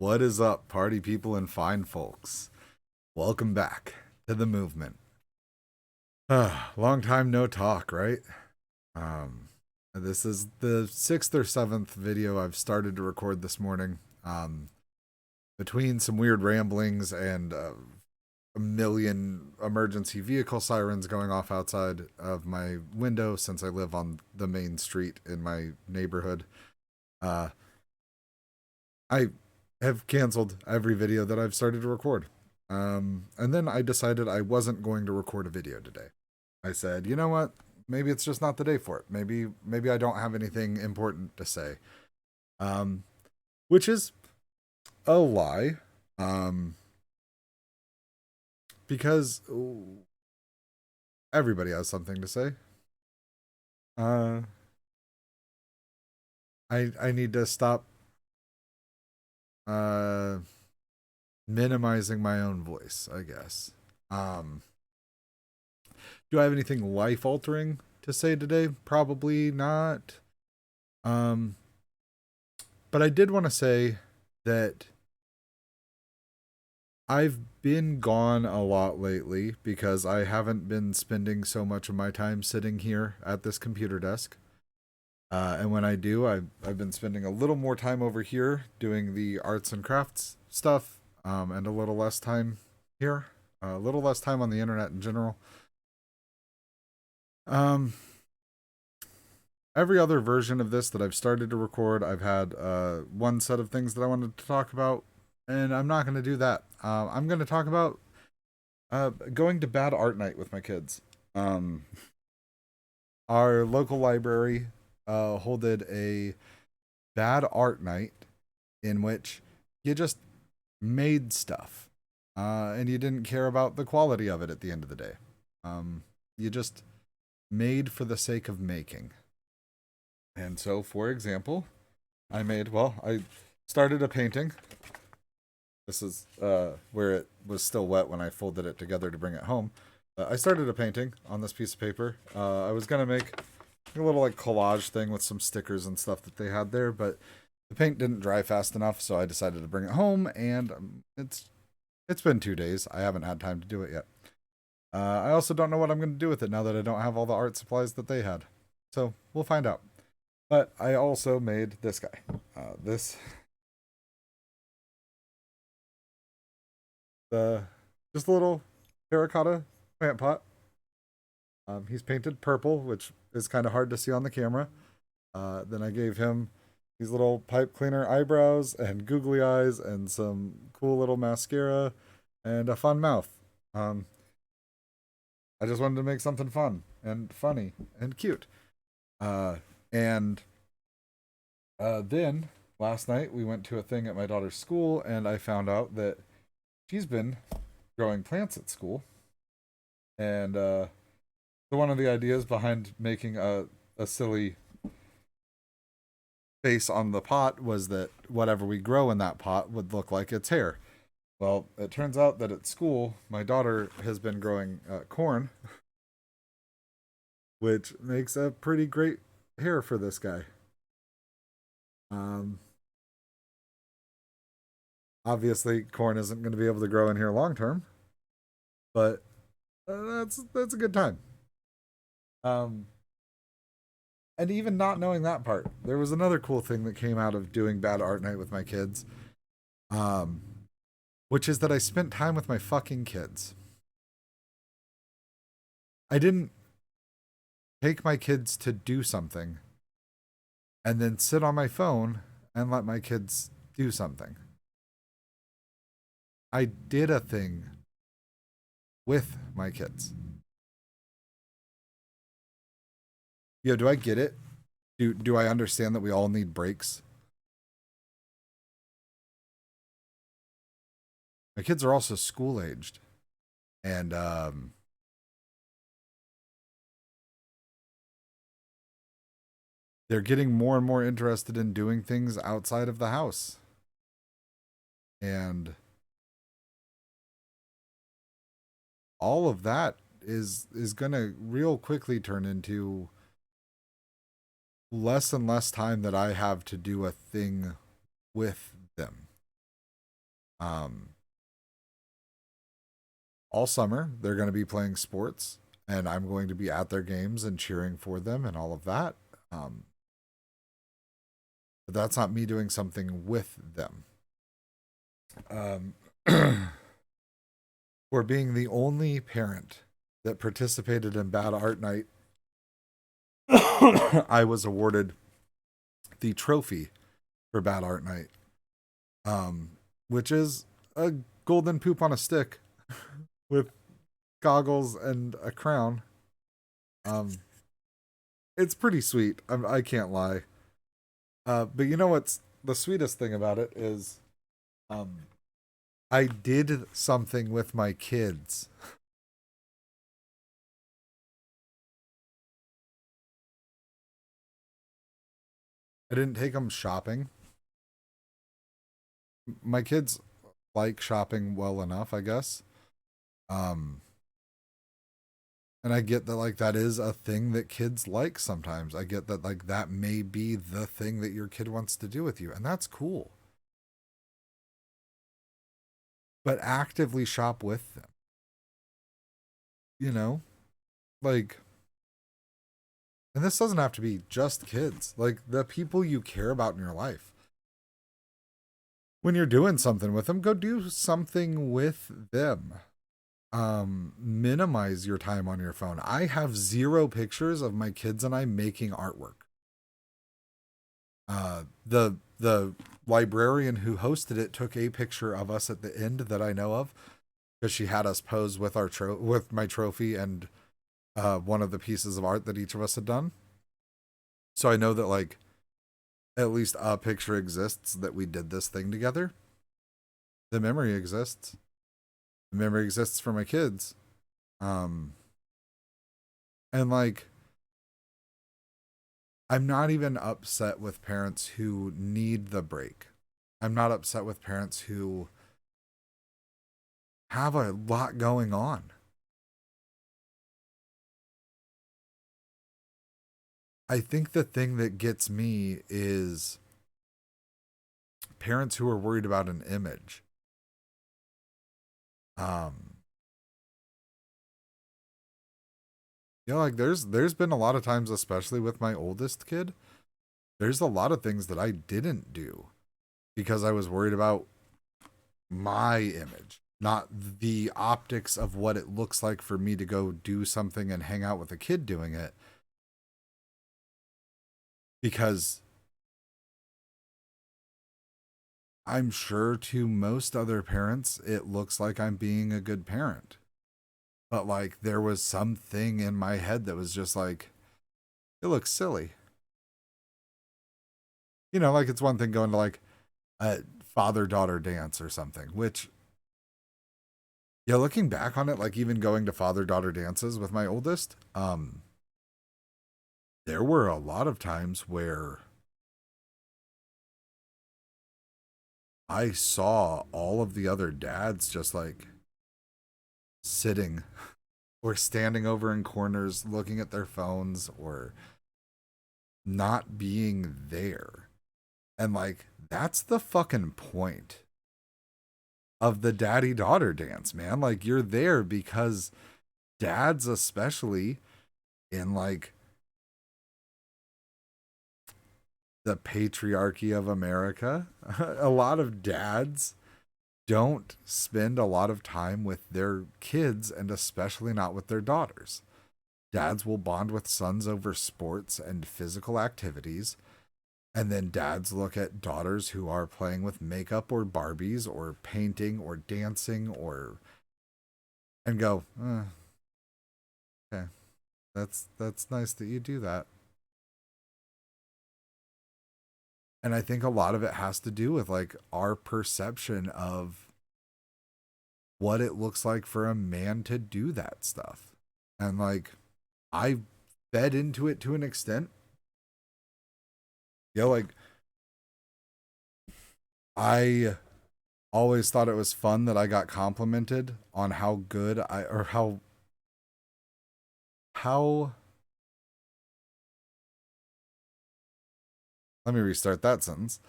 What is up, party people and fine folks? Welcome back to the movement. Long time no talk, right? Um, this is the sixth or seventh video I've started to record this morning. Between some weird ramblings and a million emergency vehicle sirens going off outside of my window since I live on the main street in my neighborhood, uh, I have canceled every video that I've started to record. And then I decided I wasn't going to record a video today. I said, you know what? Maybe it's just not the day for it. Maybe I don't have anything important to say. Um, which is a lie. Um, because everybody has something to say. Uh, I need to stop uh minimizing my own voice, I guess. Um, do I have anything life altering to say today? Probably not. Um, but I did want to say that I've been gone a lot lately because I haven't been spending so much of my time sitting here at this computer desk. And when I do, I've been spending a little more time over here doing the arts and crafts stuff, and a little less time here, a little less time on the internet in general. Um, every other version of this that I've started to record, I've had one set of things that I wanted to talk about, and I'm not going to do that. I'm going to talk about going to bad art night with my kids. Um, our local library holded a bad art night in which you just made stuff, and you didn't care about the quality of it at the end of the day. You just made for the sake of making. And so, for example, I started a painting. This is where it was still wet when I folded it together to bring it home. I started a painting on this piece of paper. I was going to make a little like collage thing with some stickers and stuff that they had there, but the paint didn't dry fast enough, so I decided to bring it home, and it's been 2 days. I haven't had time to do it yet. I also don't know what I'm going to do with it now that I don't have all the art supplies that they had. So we'll find out. But I also made this guy. This just a little terracotta plant pot. He's painted purple, which is kind of hard to see on the camera. Then I gave him these little pipe cleaner eyebrows and googly eyes and some cool little mascara and a fun mouth. Um, I just wanted to make something fun and funny and cute. Uh, and then last night we went to a thing at my daughter's school, and I found out that she's been growing plants at school. And so one of the ideas behind making a silly face on the pot was that whatever we grow in that pot would look like its hair. Well, it turns out that at school, my daughter has been growing corn, which makes a pretty great hair for this guy. Um, Obviously, corn isn't going to be able to grow in here long term, but that's a good time. Um, and even not knowing that part, there was another cool thing that came out of doing bad art night with my kids. Um, which is that I spent time with my fucking kids. I didn't take my kids to do something and then sit on my phone and let my kids do something. I did a thing with my kids. Do I get it? Do I understand that we all need breaks? My kids are also school aged, and they're getting more and more interested in doing things outside of the house. And all of that is going to real quickly turn into less and less time that I have to do a thing with them. Um, all summer, they're going to be playing sports, and I'm going to be at their games and cheering for them and all of that. Um, but that's not me doing something with them. Um, for being the only parent that participated in Bad Art Night, I was awarded the trophy for Bad Art Night, um, which is a golden poop on a stick with goggles and a crown. Um, it's pretty sweet. I can't lie. But you know what's the sweetest thing about it is, um, I did something with my kids. I didn't take them shopping. My kids like shopping well enough, I guess. Um, and I get that like that is a thing that kids like sometimes. I get that like that may be the thing that your kid wants to do with you, and that's cool. But actively shop with them. You know? Like, and this doesn't have to be just kids. Like the people you care about in your life. When you're doing something with them, go do something with them. Minimize your time on your phone. I have zero pictures of my kids and I making artwork. The librarian who hosted it took a picture of us at the end that I know of, because she had us pose with with my trophy and one of the pieces of art that each of us had done. So I know that like at least a picture exists that we did this thing together. The memory exists. The memory exists for my kids. Um, and like I'm not even upset with parents who need the break. I'm not upset with parents who have a lot going on. I think the thing that gets me is parents who are worried about an image. Um, like there's been a lot of times, especially with my oldest kid, there's a lot of things that I didn't do because I was worried about my image, not the optics of what it looks like for me to go do something and hang out with a kid doing it. Because I'm sure to most other parents, it looks like I'm being a good parent. But like there was something in my head that was just like, it looks silly. Like it's one thing going to like a father daughter dance or something, which, yeah, looking back on it, like even going to father daughter dances with my oldest, there were a lot of times where I saw all of the other dads just like sitting or standing over in corners looking at their phones or not being there. And like, that's the fucking point of the daddy daughter dance, man. Like, you're there because dads, especially in like the patriarchy of America, a lot of dads don't spend a lot of time with their kids and especially not with their daughters. Dads will bond with sons over sports and physical activities. And then dads look at daughters who are playing with makeup or Barbies or painting or dancing or and go, okay, that's nice that you do that. And I think a lot of it has to do with like our perception of what it looks like for a man to do that stuff. And like I fed into it to an extent. Like I always thought it was fun that I got complimented on how good I or how let me restart that sentence.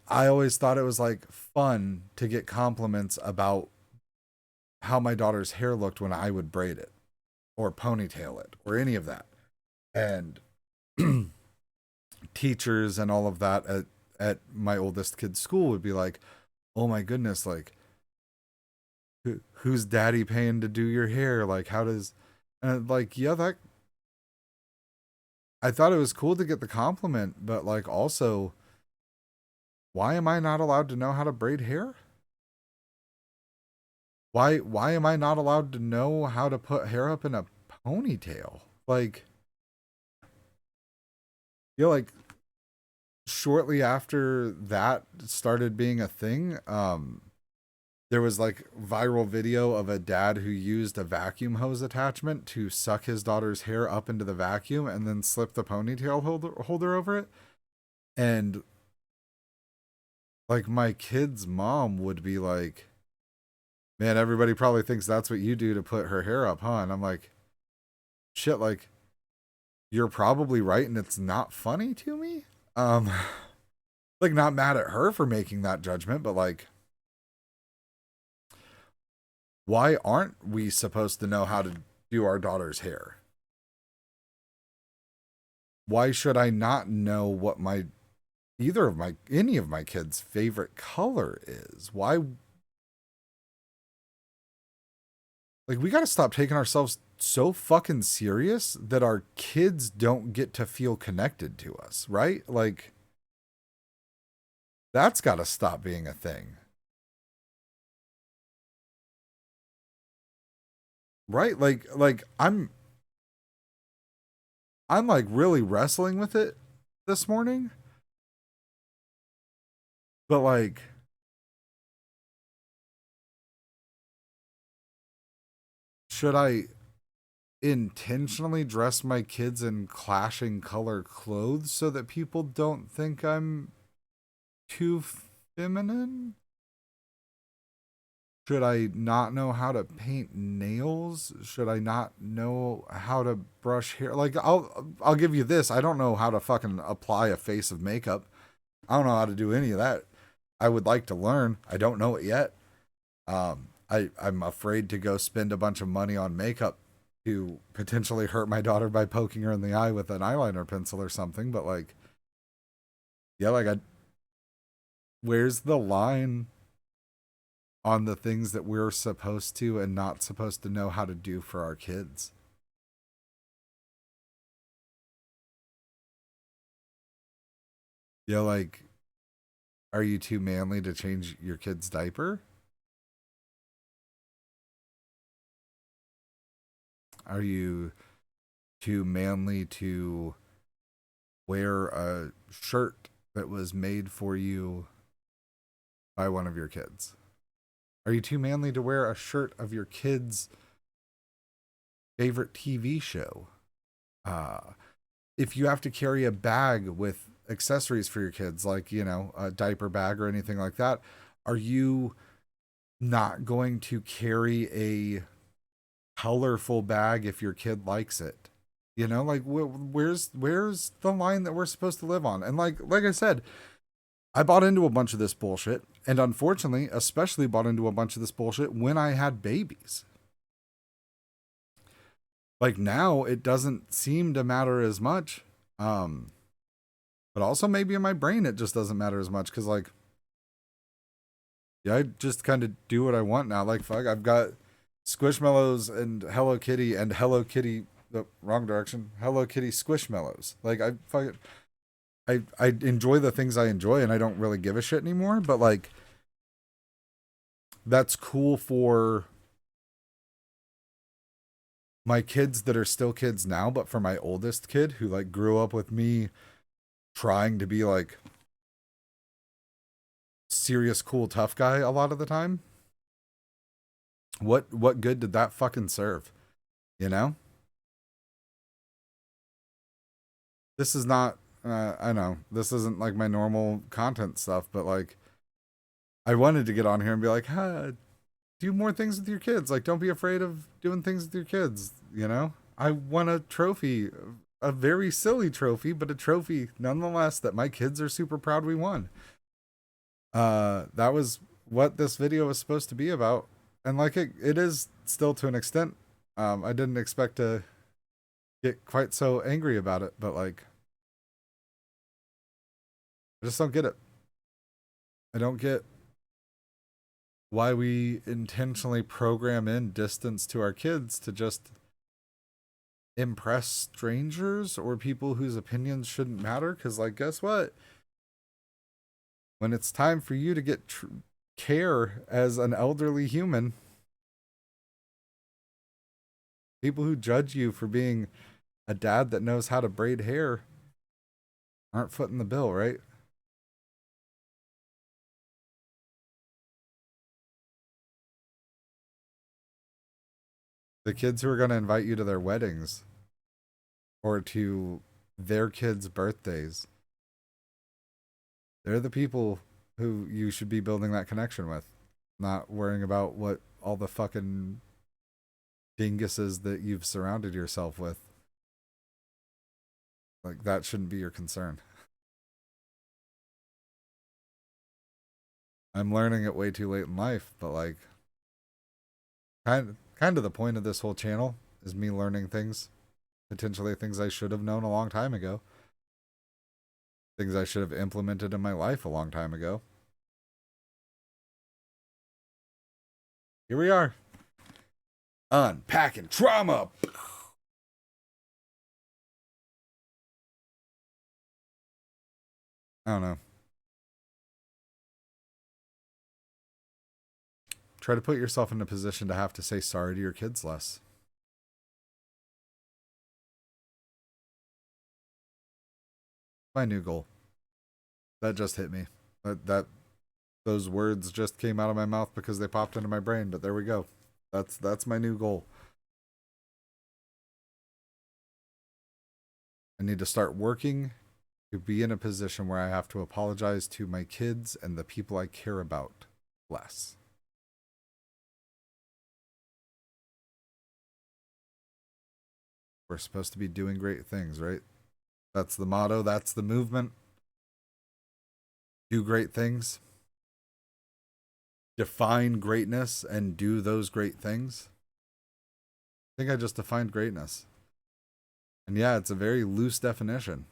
I always thought it was like fun to get compliments about how my daughter's hair looked when I would braid it or ponytail it or any of that. And teachers and all of that at my oldest kid's school would be like, "Oh my goodness, like who's daddy paying to do your hair? Like how does?" And like, yeah, that I thought it was cool to get the compliment, but like also, why am I not allowed to know how to braid hair? Why am I not allowed to know how to put hair up in a ponytail? Like, like shortly after that started being a thing, there was like viral video of a dad who used a vacuum hose attachment to suck his daughter's hair up into the vacuum and then slip the ponytail holder over it. And like my kid's mom would be like, "Man, everybody probably thinks that's what you do to put her hair up, huh?" And I'm like, "Shit, like you're probably right and it's not funny to me." Um like not mad at her for making that judgment, but like why aren't we supposed to know how to do our daughter's hair? Why should I not know what my either of my any of my kids' favorite color is? Why like we got to stop taking ourselves so fucking serious that our kids don't get to feel connected to us, right? Like that's got to stop being a thing. Right? Like I'm like really wrestling with it this morning, but like should I intentionally dress my kids in clashing color clothes so that people don't think I'm too feminine? Should I not know how to paint nails? Should I not know how to brush hair? Like I'll give you this. I don't know how to fucking apply a face of makeup. I don't know how to do any of that. I would like to learn. I don't know it yet. I'm afraid to go spend a bunch of money on makeup to potentially hurt my daughter by poking her in the eye with an eyeliner pencil or something. But like, yeah, like where's the line on the things that we're supposed to and not supposed to know how to do for our kids? Yeah, like, are you too manly to change your kid's diaper? Are you too manly to wear a shirt that was made for you by one of your kids? Are you too manly to wear a shirt of your kid's favorite TV show? Uh, if you have to carry a bag with accessories for your kids, like, a diaper bag or anything like that, are you not going to carry a colorful bag if your kid likes it? Like where's the line that we're supposed to live on? And like I said, I bought into a bunch of this bullshit, and unfortunately, especially bought into a bunch of this bullshit when I had babies. Like now, it doesn't seem to matter as much. Um, but also maybe in my brain it just doesn't matter as much because like, yeah, I just kind of do what I want now. Like fuck, I've got Squishmallows and Hello Kitty. The wrong direction. Hello Kitty Squishmallows. Like I fucking I enjoy the things I enjoy and I don't really give a shit anymore. But like that's cool for my kids that are still kids now, but for my oldest kid who like grew up with me trying to be like serious, cool, tough guy a lot of the time. What good did that fucking serve? You know? This is not I know this isn't like my normal content stuff, but like I wanted to get on here and be like, do more things with your kids. Like, don't be afraid of doing things with your kids. I won a trophy, a very silly trophy, but a trophy nonetheless that my kids are super proud we won. That was what this video was supposed to be about. And like it is still to an extent. I didn't expect to get quite so angry about it, but like I just don't get it. I don't get why we intentionally program in distance to our kids to just impress strangers or people whose opinions shouldn't matter. Because, like, guess what? When it's time for you to get care as an elderly human, people who judge you for being a dad that knows how to braid hair aren't footing the bill, right? The kids who are going to invite you to their weddings or to their kids' birthdays, they're the people who you should be building that connection with, not worrying about what all the fucking dinguses that you've surrounded yourself with. Like, that shouldn't be your concern. I'm learning it way too late in life, but like, kind of the point of this whole channel is me learning things, potentially things I should have known a long time ago, things I should have implemented in my life a long time ago. Here we are, unpacking trauma. I don't know. Try to put yourself in a position to have to say sorry to your kids less. My new goal. That just hit me. That those words just came out of my mouth because they popped into my brain, but there we go. That's my new goal. I need to start working to be in a position where I have to apologize to my kids and the people I care about less. We're supposed to be doing great things, right? That's the motto, that's the movement. Do great things. Define greatness and do those great things. I think I just defined greatness. And yeah, it's a very loose definition.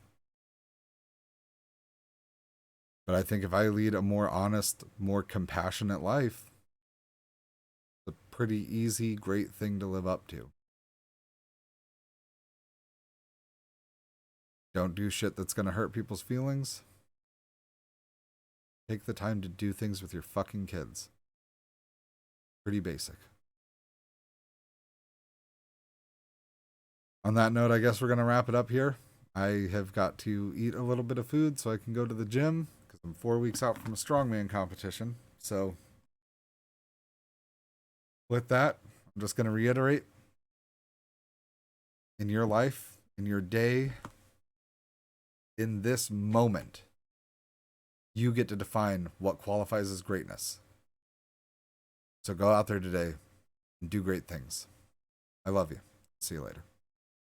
But I think if I lead a more honest, more compassionate life, it's a pretty easy, great thing to live up to. Don't do shit that's going to hurt people's feelings. Take the time to do things with your fucking kids. Pretty basic. On that note, I guess we're going to wrap it up here. I have got to eat a little bit of food so I can go to the gym because I'm 4 weeks out from a strongman competition. So, with that, I'm just going to reiterate, in your life, in your day, in this moment, you get to define what qualifies as greatness. So go out there today and do great things. I love you. See you later.